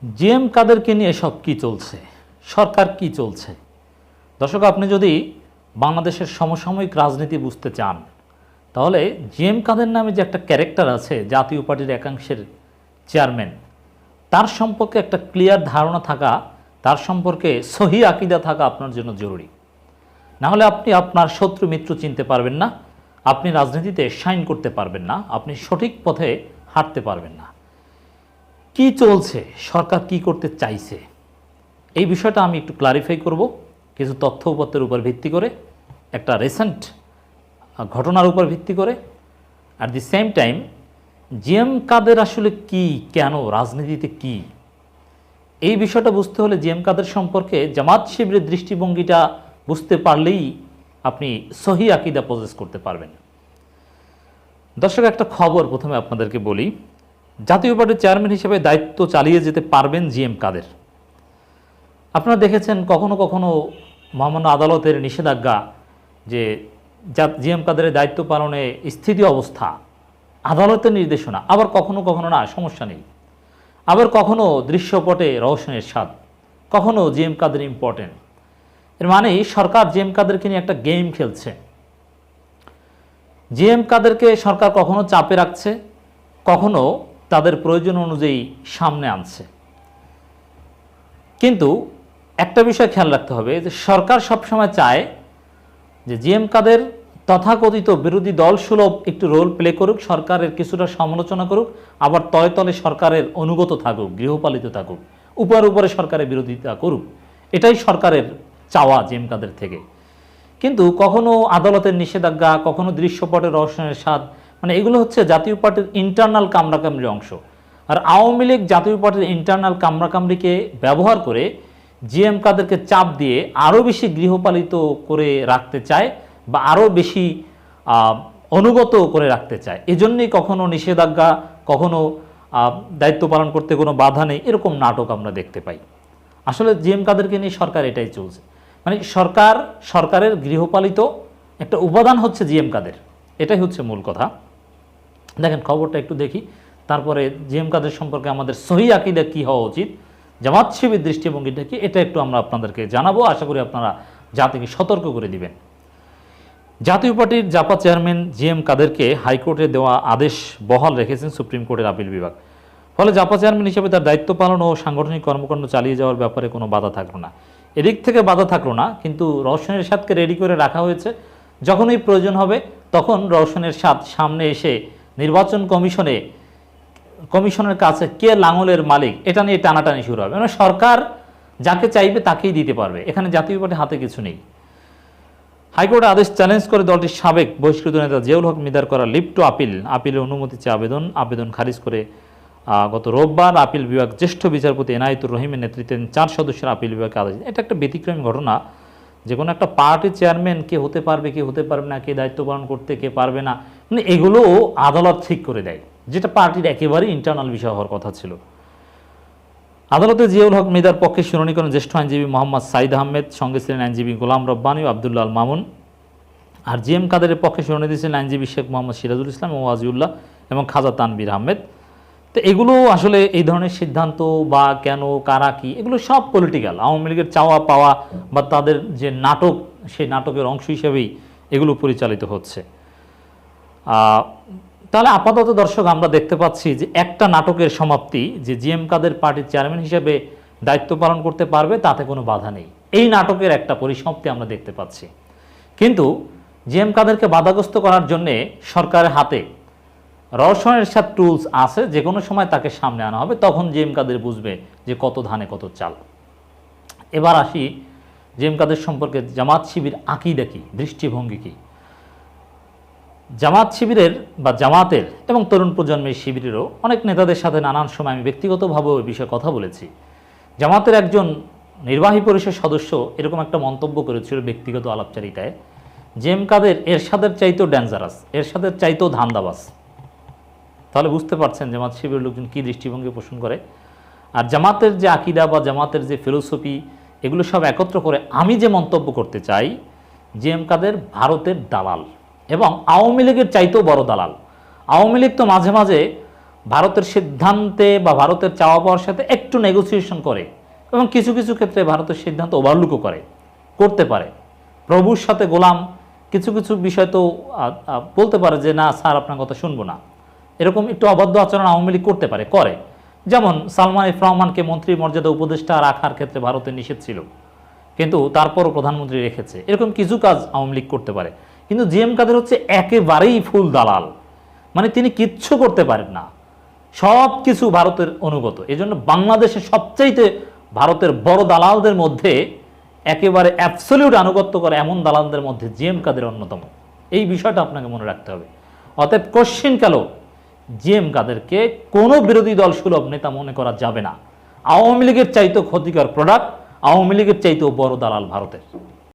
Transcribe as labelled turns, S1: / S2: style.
S1: GM কাদেরকে নিয়ে সব কি চলছে, সরকার কি চলছে। দর্শক, আপনি যদি বাংলাদেশের সমসাময়িক রাজনীতি বুঝতে চান তাহলে জিএম কাদের নামে যে একটা ক্যারেক্টার আছে, জাতীয় পার্টির একাংশের চেয়ারম্যান, তার সম্পর্কে একটা ক্লিয়ার ধারণা থাকা, তার সম্পর্কে সহি আকিদা থাকা আপনার জন্য জরুরি। না হলে আপনি আপনার শত্রু মিত্র চিনতে পারবেন না, আপনি রাজনীতিতে শাইন করতে পারবেন না, আপনি সঠিক পথে হাঁটতে পারবেন না। কি চলছে, সরকার কি করতে চাইছে, এই বিষয়টা আমি একটু ক্লারিফাই করব কিছু তথ্য উপত্যের উপর ভিত্তি করে, একটা রিসেন্ট ঘটনার উপর ভিত্তি করে। At the same time GM Quader আসলে কি, কেন, রাজনীতিতে কি, এই বিষয়টা বুঝতে হলে জিএম কাদের সম্পর্কে জামাত শিবিরের দৃষ্টিভঙ্গিটা বুঝতে পারলেই আপনি সহি আকিদা পজেস করতে পারবেন। দর্শক, একটা খবর প্রথমে আপনাদেরকে বলি। জাতীয় পার্টির চেয়ারম্যান হিসেবে দায়িত্ব চালিয়ে যেতে পারবেন জিএম কাদের। আপনারা দেখেছেন কখনো কখনো মহামান্য আদালতের নিষেধাজ্ঞা যে জিএম কাদেরের দায়িত্ব পালনে স্থিতি অবস্থা, আদালতের নির্দেশনা, আবার কখনো কখনো না, সমস্যা নেই, আবার কখনো দৃশ্যপটে রওশন এরশাদ, কখনো জিএম কাদের ইম্পর্টেন্ট। এর মানে সরকার জিএম কাদেরকে নিয়ে একটা গেম খেলছে। জিএম কাদেরকে সরকার কখনো চাপে রাখছে, কখনো তাদের প্রয়োজন অনুযায়ী সামনে আনছে। কিন্তু একটা বিষয় খেয়াল রাখতে হবে যে সরকার সবসময় চায় যে জিএম কাদের তথাকথিত বিরোধী দল সুলভ একটু রোল প্লে করুক, সরকারের কিছুটা সমালোচনা করুক, আবার তলে তলে সরকারের অনুগত থাকুক, গৃহপালিত থাকুক, উপরে উপরে সরকারের বিরোধিতা করুক। এটাই সরকারের চাওয়া জিএম কাদের থেকে। কিন্তু কখনো আদালতের নিষেধাজ্ঞা, কখনো দৃশ্যপটের রওশনের স্বাদ, মানে এগুলো হচ্ছে জাতীয় পার্টির ইন্টারনাল কামড়াকামড়ির অংশ। আর আওয়ামী লীগ জাতীয় পার্টির ইন্টারনাল কামড়াকামড়িকে ব্যবহার করে জিএম কাদেরকে চাপ দিয়ে আরও বেশি গৃহপালিত করে রাখতে চায় বা আরও বেশি অনুগত করে রাখতে চায়। এজন্যই কখনো নিষেধাজ্ঞা, কখনো দায়িত্ব পালন করতে কোনো বাধা নেই, এরকম নাটক আমরা দেখতে পাই। আসলে জিএম কাদেরকে নিয়ে সরকার এটাই চলছে, মানে সরকারের গৃহপালিত একটা উপাদান হচ্ছে জিএম কাদের, এটাই হচ্ছে মূল কথা। দেখেন খবরটা একটু দেখি, তারপরে জিএম কাদের সম্পর্কে আমাদের সহি আকিদা কী হওয়া উচিত, জামাত শিবির দৃষ্টিভঙ্গিটা কি, এটা একটু আমরা আপনাদেরকে জানাবো। আশা করি আপনারা জাতিকে সতর্ক করে দিবেন। জাতীয় পার্টির জাপা চেয়ারম্যান জিএম কাদেরকে হাইকোর্টে দেওয়া আদেশ বহাল রেখেছেন সুপ্রিম কোর্টের আপিল বিভাগ। ফলে জাপা চেয়ারম্যান হিসেবে তার দায়িত্ব পালন ও সাংগঠনিক কর্মকাণ্ড চালিয়ে যাওয়ার ব্যাপারে কোনো বাধা থাকলো না। এদিক থেকে বাধা থাকলো না, কিন্তু রওশন এরশাদকে রেডি করে রাখা হয়েছে। যখনই প্রয়োজন হবে তখন রওশন এরশাদ সামনে এসে নির্বাচন কমিশনের কাছে কে লাঙলের মালিক, এটা নিয়ে টানাটানি শুরু হবে। মানে সরকার যাকে চাইবে তাকেই দিতে পারবে, এখানে জাতীয় পার্টির হাতে কিছু নেই। হাইকোর্টে আদেশ চ্যালেঞ্জ করে দলটির সাবেক বহিষ্কৃত নেতা জিয়াউল হক মিদার করা লিভ টু আপিলের অনুমতি চেয়ে আবেদন খারিজ করে গত রোববার আপিল বিভাগ জ্যেষ্ঠ বিচারপতি এনায়েতুর রহিমের নেতৃত্বে 4 সদস্যের আপিল বিভাগকে আদেশ। এটা একটা ব্যতিক্রমী ঘটনা, যে কোনো একটা পার্টির চেয়ারম্যান কে হতে পারবে, কে হতে পারবে না, কে দায়িত্ব পালন করতে, কে পারবে না, মানে এগুলো আদালত ঠিক করে দেয়, যেটা পার্টির একেবারেই ইন্টারনাল বিষয় হওয়ার কথা ছিল। আদালতে জিয়াউল হক মিদার পক্ষে শুনানি করেন জ্যেষ্ঠ আইনজীবী মোহাম্মদ সাইদ আহমেদ, সঙ্গে ছিলেন আইনজীবী গোলাম রব্বানী ও আবদুল্লাহ আল মামুন। আর জিএম কাদেরের পক্ষে শুনানি দিয়েছিলেন আইনজীবী শেখ মোহাম্মদ সিরাজুল ইসলাম ও ওয়াজিউল্লাহ এবং খাজা তানবির আহমেদ। তো এগুলো আসলে এই ধরনের সিদ্ধান্ত বা কেন, কারা কি, এগুলো সব পলিটিক্যাল, আওয়ামী লীগের চাওয়া পাওয়া বা তাদের যে নাটক, সেই নাটকের অংশ হিসেবেই এগুলো পরিচালিত হচ্ছে। তাহলে আপাতত দর্শক আমরা দেখতে পাচ্ছি যে একটা নাটকের সমাপ্তি, যে জিএম কাদের পার্টির চেয়ারম্যান হিসেবে দায়িত্ব পালন করতে পারবে, তাতে কোনো বাধা নেই, এই নাটকের একটা পরিসমাপ্তি আমরা দেখতে পাচ্ছি। কিন্তু জিএম কাদেরকে বাধাগ্রস্ত করার জন্যে সরকারের হাতে রওশন এরশাদ টুলস আছে, যে কোনো সময় তাকে সামনে আনা হবে, তখন জিএম কাদের বুঝবে যে কত ধানে কত চাল। এবার আসি জিএম কাদের সম্পর্কে জামাত শিবির আকিদা কি, দৃষ্টিভঙ্গি কি। জামাত শিবিরের বা জামাতের এবং তরুণ প্রজন্মের শিবিরেরও অনেক নেতাদের সাথে নানান সময় আমি ব্যক্তিগতভাবেও এই বিষয়ে কথা বলেছি। জামাতের একজন নির্বাহী পরিষদ সদস্য এরকম একটা মন্তব্য করেছিল ব্যক্তিগত আলাপচারিতায়, জিএম কাদের এরশাদের চাইতেও ডেঞ্জারাস, এরশাদের চাইতেও ধান্দাবাজ। তাহলে বুঝতে পারছেন জামাত শিবিরের লোকজন কী দৃষ্টিভঙ্গি পোষণ করে। আর জামাতের যে আকিদা বা জামাতের যে ফিলোসফি, এগুলো সব একত্র করে আমি যে মন্তব্য করতে চাই, জিএম কাদের ভারতের দালাল এবং আওয়ামী লীগের চাইতেও বড় দালাল। আওয়ামী লীগ তো মাঝে মাঝে ভারতের সিদ্ধান্তে বা ভারতের চাওয়া পাওয়ার সাথে একটু নেগোসিয়েশন করে এবং কিছু কিছু ক্ষেত্রে ভারতের সিদ্ধান্ত ওভারলুকও করতে পারে। প্রভুর সাথে গোলাম কিছু কিছু বিষয় তো বলতে পারে যে না স্যার আপনার কথা শুনবো না, এরকম একটু অবাধ্য আচরণ আওয়ামী লীগ করতে পারে, করে। যেমন সালমান এফ রহমানকে মন্ত্রী মর্যাদা উপদেষ্টা রাখার ক্ষেত্রে ভারতের নিষেধ ছিল, কিন্তু তারপরও প্রধানমন্ত্রী রেখেছে। এরকম কিছু কাজ আওয়ামী লীগ করতে পারে। কিন্তু জি এম কাদের হচ্ছে একেবারেই ফুল দালাল, মানে তিনি কিচ্ছু করতে পারেন না, সব কিছু ভারতের অনুগত। এই জন্য বাংলাদেশে সবচাইতে ভারতের বড় দালালদের মধ্যে একেবারে অ্যাবসলিউট আনুগত্য করে এমন দালালদের মধ্যে জি এম কাদের অন্যতম। এই বিষয়টা আপনাকে মনে রাখতে হবে। অতএব কোশ্চিনকালেও জি এম কাদেরকে কোনো বিরোধী দল সুলভ নেতা মনে করা যাবে না। আওয়ামী লীগের চাইতেও ক্ষতিকর প্রোডাক্ট, আওয়ামী লীগের চাইতেও বড় দালাল ভারতের।